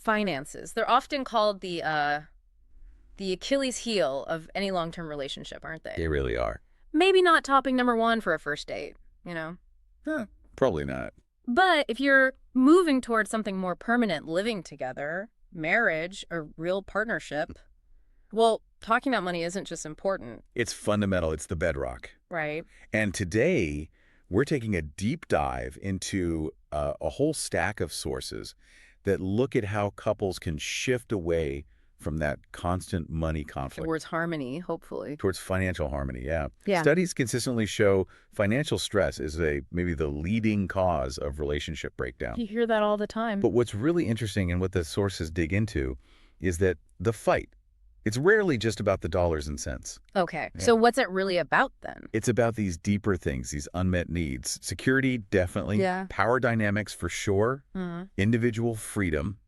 Finances. They're often called the Achilles heel of any long-term relationship, aren't they? They really are. Maybe not topping number one for a first date, you know? Probably not. But if you're moving towards something more permanent, living together, marriage, a real partnership, well, talking about money isn't just important, It's fundamental. It's the bedrock. right? And today, we're taking a deep dive into a whole stack of sources that look at how couples can shift away from that constant money conflict Towards harmony, hopefully. towards financial harmony. Yeah. Yeah. Studies consistently show financial stress is maybe the leading cause of relationship breakdown. You hear that all the time. But what's really interesting and what the sources dig into is that the fight, it's rarely just about the dollars and cents. Okay, Yeah. so what's it really about then? It's about these deeper things, these unmet needs. Security, definitely. Yeah. Power dynamics, for sure. Individual freedom.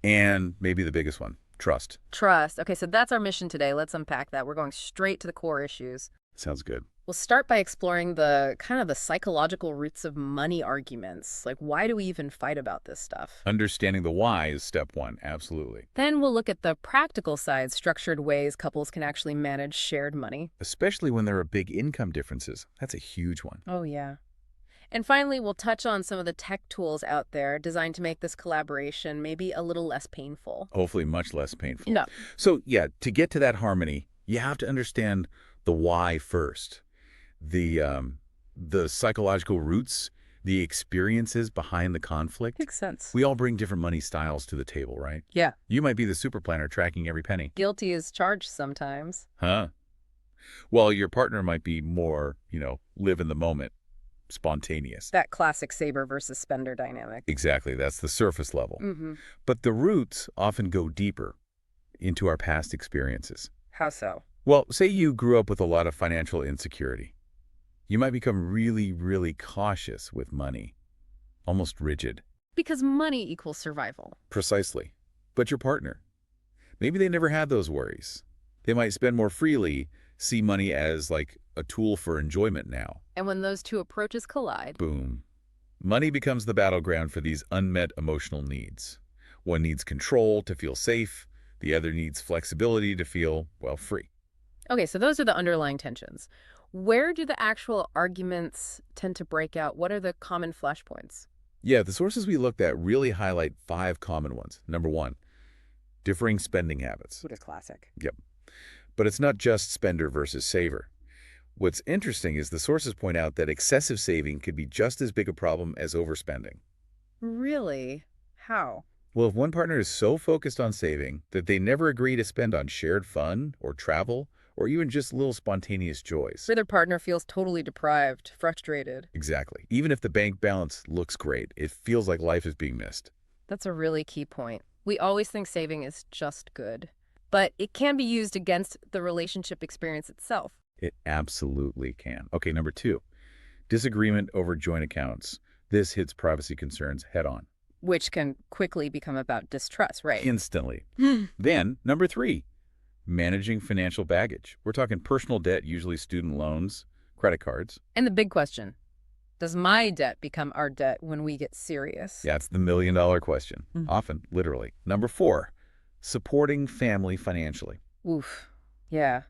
And maybe the biggest one, trust. Trust. Okay, so that's our mission today. Let's unpack that. We're going straight to the core issues. Sounds good. We'll start by exploring the psychological roots of money arguments. Like, why do we even fight about this stuff? Understanding the why is step one, absolutely. Then we'll look at the practical side, structured ways couples can actually manage shared money. Especially when there are big income differences. That's a huge one. Oh, yeah. And finally, we'll touch on some of the tech tools out there designed to make this collaboration maybe a little less painful. Hopefully much less painful. No. So yeah, to get to that harmony, you have to understand the why first. The psychological roots, the experiences behind the conflict. Makes sense. We all bring different money styles to the table, right? Yeah. You might be the super planner tracking every penny. Guilty as charged sometimes. Huh? Well, your partner might be more, live in the moment, spontaneous. That classic saver versus spender dynamic. Exactly. That's the surface level. Mm-hmm. But the roots often go deeper into our past experiences. How so? Well, say you grew up with a lot of financial insecurity. You might become really, really cautious with money, almost rigid. Because money equals survival. Precisely. But your partner, maybe they never had those worries. They might spend more freely, see money as like a tool for enjoyment now. And when those two approaches collide, Boom. Money becomes the battleground for these unmet emotional needs. One needs control to feel safe. The other needs flexibility to feel, well, free. okay, so those are the underlying tensions. Where do the actual arguments tend to break out? What are the common flashpoints? Yeah, the sources we looked at really highlight 5 common ones. Number 1, differing spending habits. What is classic? Yep. But it's not just spender versus saver. What's interesting is the sources point out that excessive saving could be just as big a problem as overspending. Really? How? Well, if one partner is so focused on saving that they never agree to spend on shared fun or travel or even just little spontaneous joys. Where their partner feels totally deprived, frustrated. Exactly. Even if the bank balance looks great, it feels like life is being missed. That's a really key point. We always think saving is just good, but it can be used against the relationship experience itself. It absolutely can. Okay, number 2, disagreement over joint accounts. This hits privacy concerns head on. Which can quickly become about distrust, right? Instantly. Then, number 3, managing financial baggage. We're talking personal debt, usually student loans, credit cards. And the big question, does my debt become our debt when we get serious? Yeah, it's the million-dollar question, often, literally. Number 4, supporting family financially. Oof. Yeah.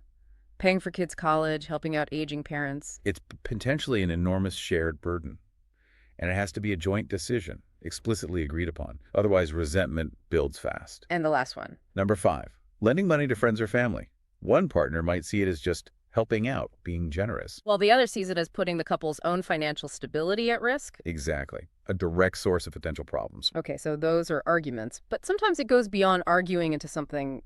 Paying for kids' college, helping out aging parents. It's potentially an enormous shared burden, and it has to be a joint decision, explicitly agreed upon. Otherwise, resentment builds fast. And the last one. Number 5, lending money to friends or family. One partner might see it as just helping out, being generous. While the other sees it as putting the couple's own financial stability at risk. Exactly. A direct source of potential problems. Okay, so those are arguments, but sometimes it goes beyond arguing into something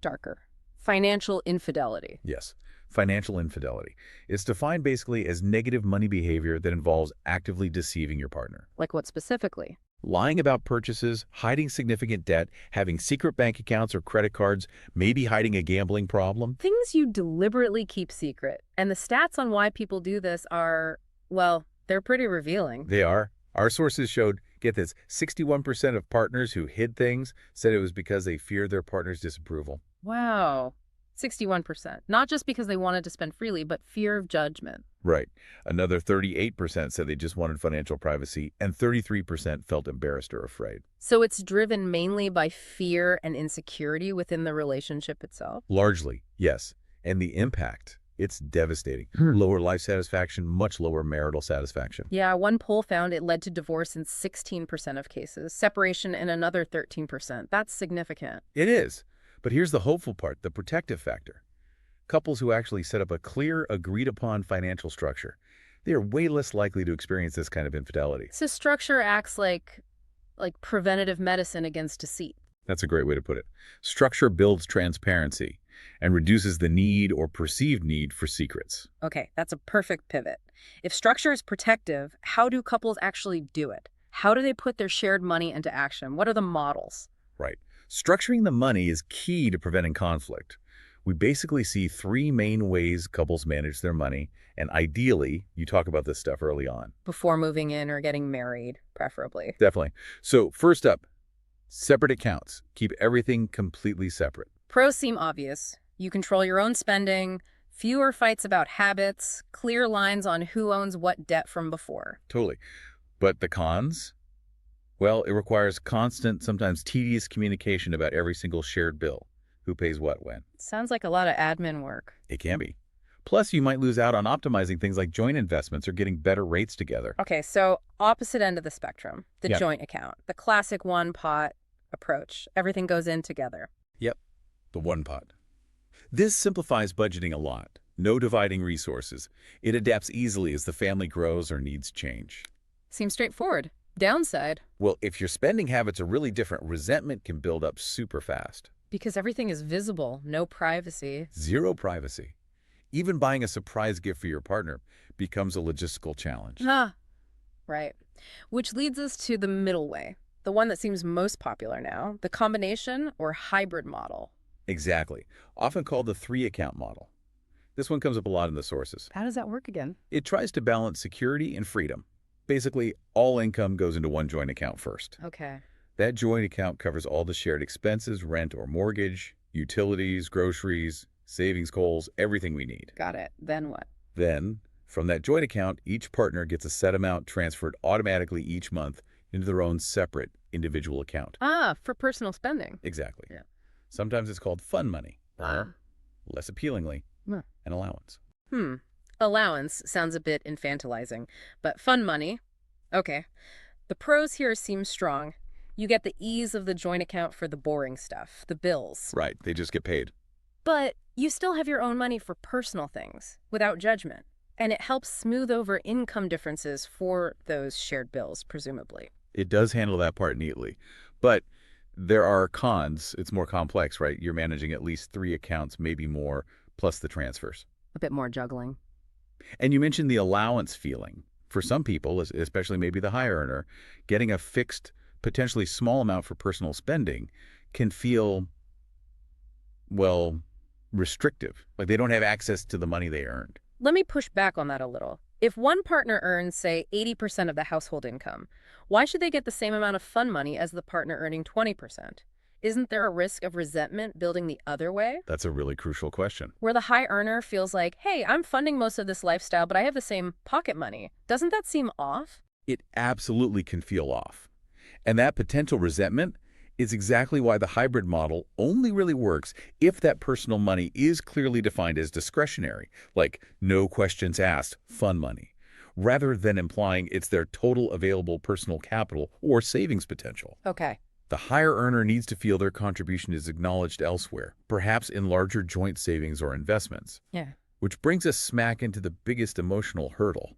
darker. Financial infidelity. Yes. Financial infidelity. It's defined basically as negative money behavior that involves actively deceiving your partner. Like what specifically? Lying about purchases, hiding significant debt, having secret bank accounts or credit cards, maybe hiding a gambling problem. Things you deliberately keep secret. And the stats on why people do this are, well, they're pretty revealing. They are. Our sources showed, get this, 61% of partners who hid things said it was because they feared their partner's disapproval. Wow. 61%. Not just because they wanted to spend freely, but fear of judgment. Right. Another 38% said they just wanted financial privacy, and 33% felt embarrassed or afraid. So it's driven mainly by fear and insecurity within the relationship itself? Largely, yes. And the impact, it's devastating. Lower life satisfaction, much lower marital satisfaction. Yeah, one poll found it led to divorce in 16% of cases, separation in another 13%. That's significant. It is. But here's the hopeful part, the protective factor. Couples who actually set up a clear, agreed-upon financial structure, they are way less likely to experience this kind of infidelity. So structure acts like preventative medicine against deceit. That's a great way to put it. Structure builds transparency and reduces the need or perceived need for secrets. Okay, that's a perfect pivot. If structure is protective, how do couples actually do it? How do they put their shared money into action? What are the models? Right. Structuring the money is key to preventing conflict. We basically see three main ways couples manage their money, and ideally, you talk about this stuff early on. Before moving in or getting married, preferably. Definitely. So first up, separate accounts. Keep everything completely separate. Pros seem obvious. You control your own spending, fewer fights about habits, clear lines on who owns what debt from before. Totally. But the cons? Well, it requires constant, sometimes tedious communication about every single shared bill. Who pays what when? Sounds like a lot of admin work. It can be. Plus, you might lose out on optimizing things like joint investments or getting better rates together. Okay, so opposite end of the spectrum, the Yeah. joint account, the classic one pot approach. Everything goes in together. Yep, the one pot. This simplifies budgeting a lot. No dividing resources. It adapts easily as the family grows or needs change. Seems straightforward. Downside, Well, if your spending habits are really different, resentment can build up super fast. because everything is visible, no privacy. Zero privacy. Even buying a surprise gift for your partner becomes a logistical challenge. Ah, right. Which leads us to the middle way, the one that seems most popular now, the combination or hybrid model. Exactly. Often called the three-account model. This one comes up a lot in the sources. How does that work again? It tries to balance security and freedom. Basically, all income goes into one joint account first. Okay. That joint account covers all the shared expenses, rent or mortgage, utilities, groceries, savings goals, everything we need. Got it. Then what? Then, from that joint account, each partner gets a set amount transferred automatically each month into their own separate individual account. Ah, for personal spending. Exactly. Yeah. Sometimes it's called fun money, Ah. or, less appealingly, Huh. an allowance. Allowance sounds a bit infantilizing, but fun money. Okay. The pros here seem strong. You get the ease of the joint account for the boring stuff, the bills. Right, they just get paid. But you still have your own money for personal things, without judgment. And it helps smooth over income differences for those shared bills, presumably. It does handle that part neatly. But there are cons. It's more complex, right? You're managing at least three accounts, maybe more, plus the transfers. A bit more juggling. And you mentioned the allowance feeling. For some people, especially maybe the high earner, getting a fixed, potentially small amount for personal spending can feel, well, restrictive. Like they don't have access to the money they earned. Let me push back on that a little. If one partner earns, say, 80% of the household income, why should they get the same amount of fun money as the partner earning 20%? Isn't there a risk of resentment building the other way? That's a really crucial question. Where the high earner feels like, hey, I'm funding most of this lifestyle, but I have the same pocket money. Doesn't that seem off? It absolutely can feel off. And that potential resentment is exactly why the hybrid model only really works if that personal money is clearly defined as discretionary, like no questions asked, fun money, rather than implying it's their total available personal capital or savings potential. Okay. The higher earner needs to feel their contribution is acknowledged elsewhere, perhaps in larger joint savings or investments. Yeah. Which brings us smack into the biggest emotional hurdle.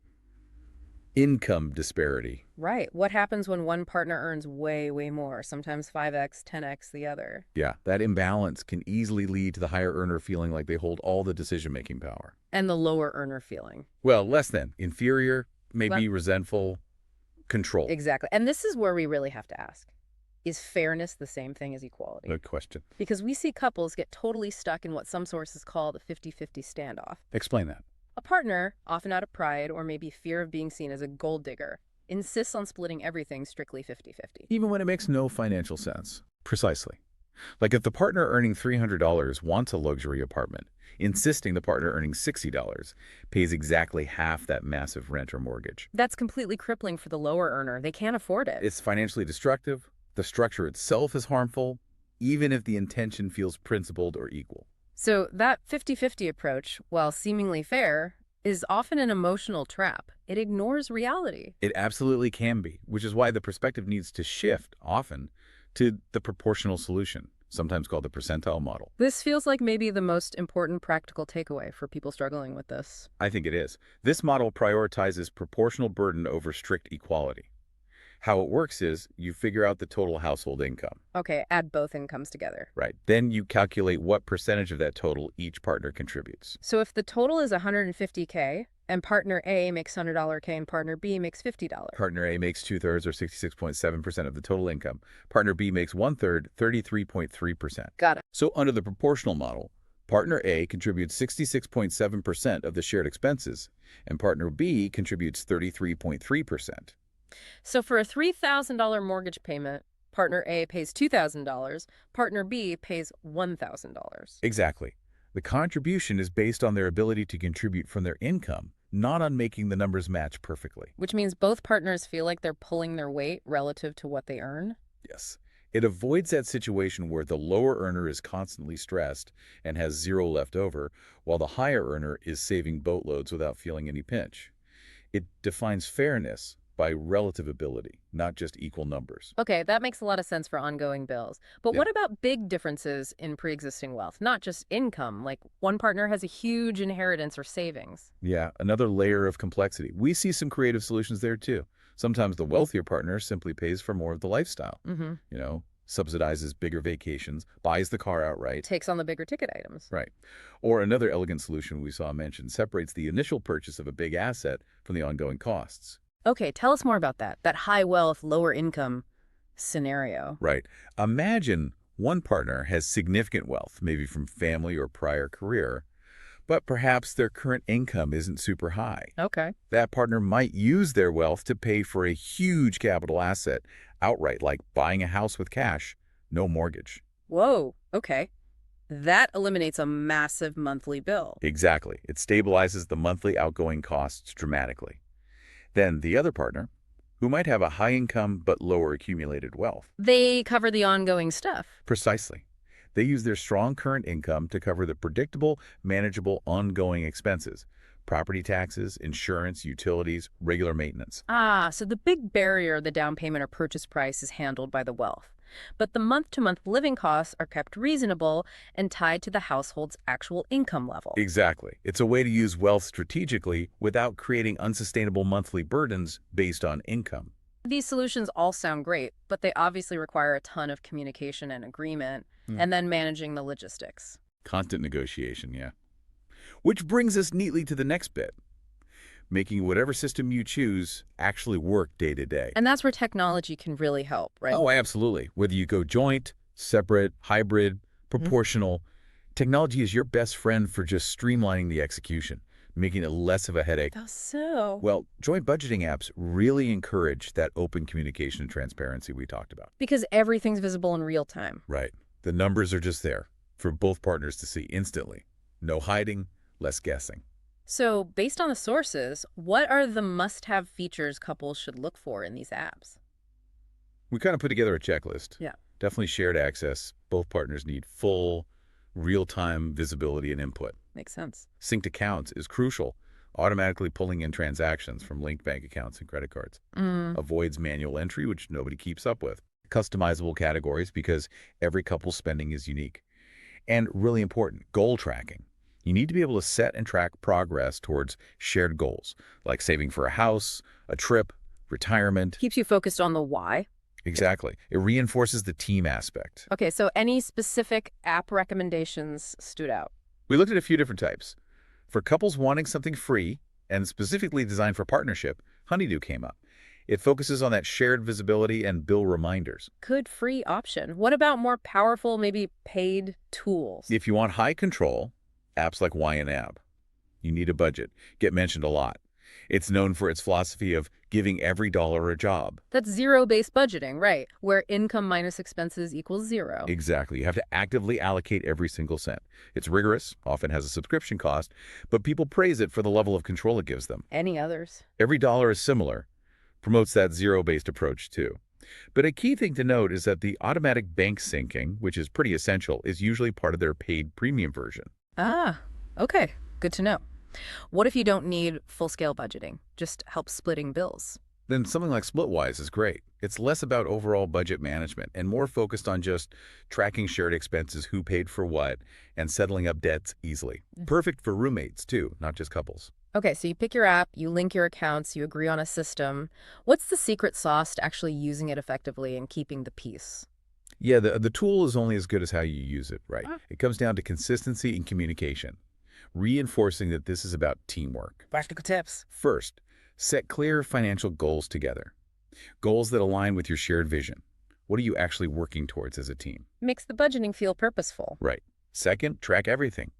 Income disparity. Right. What happens when one partner earns way, way more, sometimes 5x, 10x the other? Yeah, that imbalance can easily lead to the higher earner feeling like they hold all the decision-making power. And the lower earner feeling. Well, less than. Inferior, maybe resentful, control. Exactly. And this is where we really have to ask. Is fairness the same thing as equality? Good question. Because we see couples get totally stuck in what some sources call the 50-50 standoff. Explain that. A partner, often out of pride or maybe fear of being seen as a gold digger, insists on splitting everything strictly 50-50. Even when it makes no financial sense. Precisely. Like if the partner earning $300 wants a luxury apartment, insisting the partner earning $60 pays exactly half that massive rent or mortgage. That's completely crippling for the lower earner. They can't afford it. It's financially destructive. The structure itself is harmful, even if the intention feels principled or equal. So that 50-50 approach, while seemingly fair, is often an emotional trap. It ignores reality. It absolutely can be, which is why the perspective needs to shift, often, to the proportional solution, sometimes called the percentile model. This feels like maybe the most important practical takeaway for people struggling with this. I think it is. This model prioritizes proportional burden over strict equality. How it works is you figure out the total household income, Okay, add both incomes together. right? Then you calculate what percentage of that total each partner contributes. So if the total is 150K and partner A makes $100K and partner B makes $50. Partner A makes 2/3 or 66.7% of the total income. Partner B makes 1/3, 33.3%. Got it. So under the proportional model, partner A contributes 66.7% of the shared expenses, and partner B contributes 33.3%. So for a $3,000 mortgage payment, partner A pays $2,000, partner B pays $1,000. Exactly. The contribution is based on their ability to contribute from their income, not on making the numbers match perfectly. Which means both partners feel like they're pulling their weight relative to what they earn. Yes. It avoids that situation where the lower earner is constantly stressed and has zero left over, while the higher earner is saving boatloads without feeling any pinch. It defines fairness by relative ability, not just equal numbers. Okay, that makes a lot of sense for ongoing bills. But Yeah. what about big differences in pre-existing wealth, not just income? Like one partner has a huge inheritance or savings. Yeah, another layer of complexity. We see some creative solutions there too. Sometimes the wealthier partner simply pays for more of the lifestyle, Mm-hmm. subsidizes bigger vacations, buys the car outright. Takes on the bigger ticket items. Right. Or another elegant solution we saw mentioned separates the initial purchase of a big asset from the ongoing costs. Okay, tell us more about that high wealth, lower income scenario. Right. Imagine one partner has significant wealth, maybe from family or prior career, but perhaps their current income isn't super high. Okay. That partner might use their wealth to pay for a huge capital asset outright, like buying a house with cash, no mortgage. Whoa, okay. That eliminates a massive monthly bill. Exactly. It stabilizes the monthly outgoing costs dramatically. Then the other partner, who might have a high income but lower accumulated wealth. They cover the ongoing stuff. Precisely. They use their strong current income to cover the predictable, manageable, ongoing expenses. Property taxes, insurance, utilities, regular maintenance. Ah, so the big barrier, the down payment or purchase price, is handled by the wealth. But the month-to-month living costs are kept reasonable and tied to the household's actual income level. Exactly. It's a way to use wealth strategically without creating unsustainable monthly burdens based on income. These solutions all sound great, but they obviously require a ton of communication and agreement, and then managing the logistics. Constant negotiation, yeah. Which brings us neatly to the next bit. Making whatever system you choose actually work day to day. And that's where technology can really help, right? Oh, absolutely. Whether you go joint, separate, hybrid, proportional, technology is your best friend for just streamlining the execution, making it less of a headache. Oh, so. Well, joint budgeting apps really encourage that open communication and transparency we talked about. Because everything's visible in real time. Right. The numbers are just there for both partners to see instantly. No hiding, less guessing. So, based on the sources, what are the must-have features couples should look for in these apps? We kind of put together a checklist. Yeah. Definitely shared access. Both partners need full, real-time visibility and input. Makes sense. Synced accounts is crucial. Automatically pulling in transactions from linked bank accounts and credit cards. Avoids manual entry, which nobody keeps up with. Customizable categories because every couple's spending is unique. And really important, goal tracking. You need to be able to set and track progress towards shared goals, like saving for a house, a trip, retirement. Keeps you focused on the why. Exactly. It reinforces the team aspect. Okay, so any specific app recommendations stood out? We looked at a few different types. For couples wanting something free and specifically designed for partnership, Honeydew came up. It focuses on that shared visibility and bill reminders. Good free option. What about more powerful, maybe paid tools? If you want high control, apps like YNAB. You need a budget. Get mentioned a lot. It's known for its philosophy of giving every dollar a job. That's zero-based budgeting, right, where income minus expenses equals zero. Exactly. You have to actively allocate every single cent. It's rigorous, often has a subscription cost, but people praise it for the level of control it gives them. Any others? Every dollar is similar, promotes that zero-based approach too. But a key thing to note is that the automatic bank syncing, which is pretty essential, is usually part of their paid premium version. Ah, okay. Good to know. What if you don't need full-scale budgeting? Just help splitting bills. Then something like Splitwise is great. It's less about overall budget management and more focused on just tracking shared expenses, who paid for what, and settling up debts easily. Perfect for roommates too, not just couples. Okay, so you pick your app, you link your accounts, you agree on a system. What's the secret sauce to actually using it effectively and keeping the peace? Yeah, the tool is only as good as how you use it, right? Ah. It comes down to consistency and communication, reinforcing that this is about teamwork. Practical tips. First, set clear financial goals together. Goals that align with your shared vision. What are you actually working towards as a team? Makes the budgeting feel purposeful. Right. Second, track everything,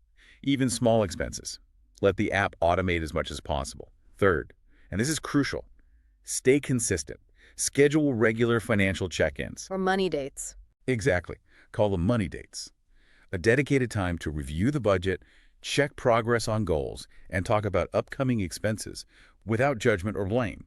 even small expenses. Let the app automate as much as possible. Third, and this is crucial, stay consistent. Schedule regular financial check-ins. Or money dates. Exactly. Call them money dates. A dedicated time to review the budget, check progress on goals, and talk about upcoming expenses without judgment or blame.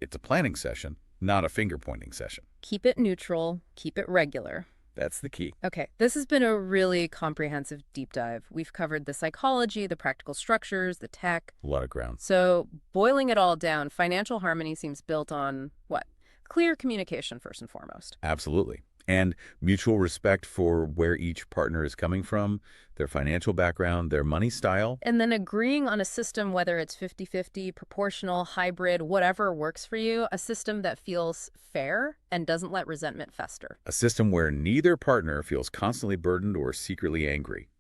It's a planning session, not a finger-pointing session. Keep it neutral, keep it regular. That's the key. Okay, this has been a really comprehensive deep dive. We've covered the psychology, the practical structures, the tech. A lot of ground. So, boiling it all down, financial harmony seems built on what? Clear communication first and foremost. Absolutely. And mutual respect for where each partner is coming from, their financial background, their money style. And then agreeing on a system, whether it's 50-50, proportional, hybrid, whatever works for you, a system that feels fair and doesn't let resentment fester. A system where neither partner feels constantly burdened or secretly angry.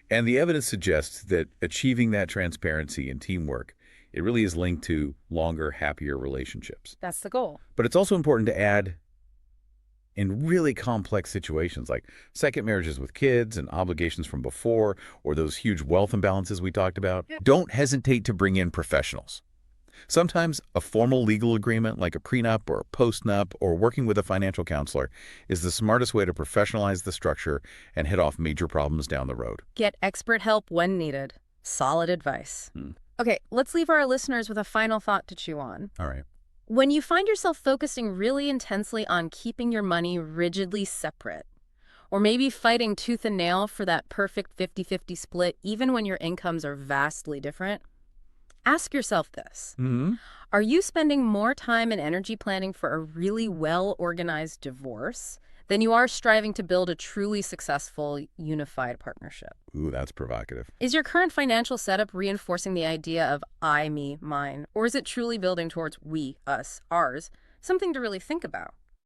And the evidence suggests that achieving that transparency and teamwork, it really is linked to longer, happier relationships. That's the goal. But it's also important to add, in really complex situations like second marriages with kids and obligations from before, or those huge wealth imbalances we talked about, don't hesitate to bring in professionals. Sometimes a formal legal agreement like a prenup or a postnup or working with a financial counselor is the smartest way to professionalize the structure and head off major problems down the road. Get expert help when needed. Solid advice. Okay, let's leave our listeners with a final thought to chew on. All right. When you find yourself focusing really intensely on keeping your money rigidly separate, or maybe fighting tooth and nail for that perfect 50-50 split even when your incomes are vastly different, ask yourself this. Are you spending more time and energy planning for a really well-organized divorce than you are striving to build a truly successful, unified partnership? Ooh, that's provocative. Is your current financial setup reinforcing the idea of I, me, mine? Or is it truly building towards we, us, ours? Something to really think about.